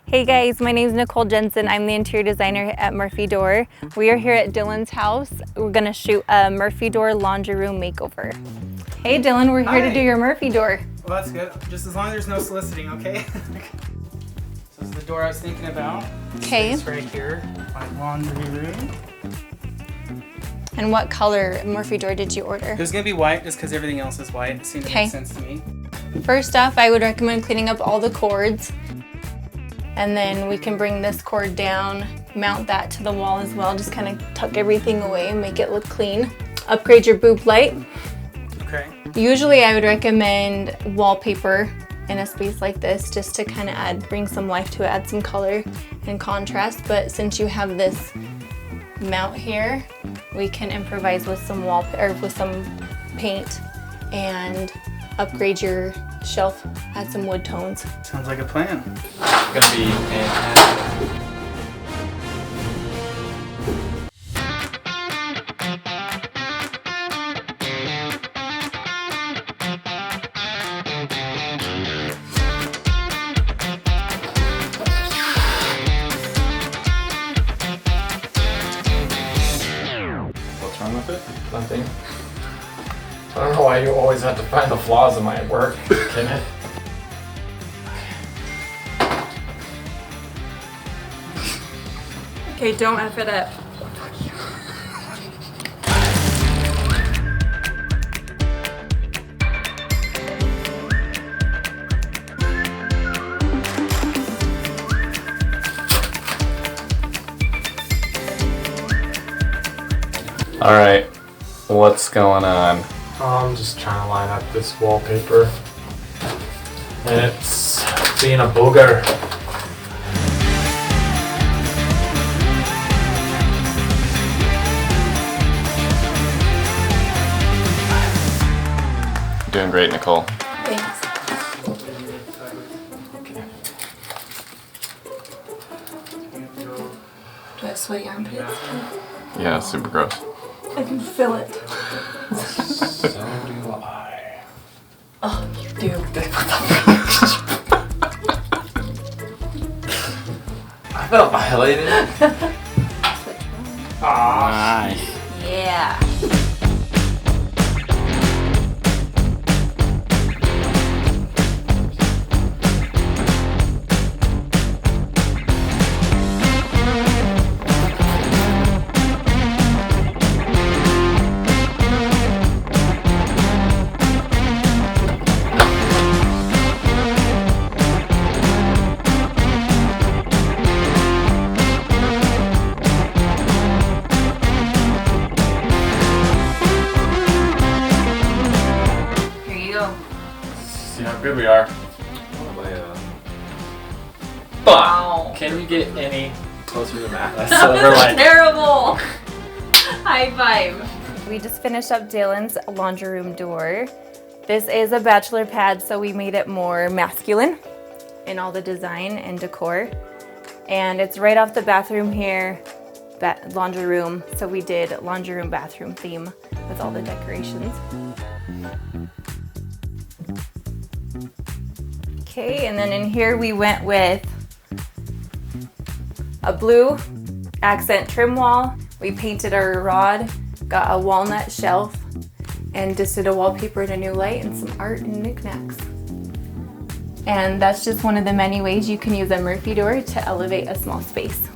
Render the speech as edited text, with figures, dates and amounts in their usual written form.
Hey guys, my name is Nicole Jensen. I'm the interior designer at Murphy Door. We are here at Dylan's house. We're gonna shoot a Murphy Door laundry room makeover. Hey Dylan, we're here to do your Murphy Door. Well, that's good. Just as long as there's no soliciting, okay? So this is the door I was thinking about. Okay. It's right here, my laundry room. And what color Murphy Door did you order? It was gonna be white just because everything else is white. It seemed to make sense to me. First off, I would recommend cleaning up all the cords. And then we can bring this cord down, mount that to the wall as well. Just kind of tuck everything away and make it look clean. Upgrade your boob light. Okay. Usually I would recommend wallpaper in a space like this just to kind of bring some life to it, add some color and contrast. But since you have this mount here, we can improvise with some with some paint and upgrade your shelf, add some wood tones. Sounds like a plan. It's gonna be fantastic. What's wrong with it? Nothing. I don't know why you always have to find the flaws in my work, Kenneth. Okay, don't F it up. All right, what's going on? I'm just trying to line up this wallpaper. And it's being a booger. Doing great, Nicole. Thanks. Do I have sweaty armpits? Yeah, super gross. I can feel it. So do I. Oh, you do. I felt violated. Nice. Yeah. See how good we are. But can you get any closer to Matt? So we're like terrible. High five. We just finished up Dylan's laundry room door. This is a bachelor pad, so we made it more masculine in all the design and decor. And it's right off the bathroom here, laundry room. So we did laundry room bathroom theme with all the decorations. Okay, and then in here we went with a blue accent trim wall. We painted our rod, got a walnut shelf, and just did a wallpaper and a new light and some art and knickknacks. And that's just one of the many ways you can use a Murphy door to elevate a small space.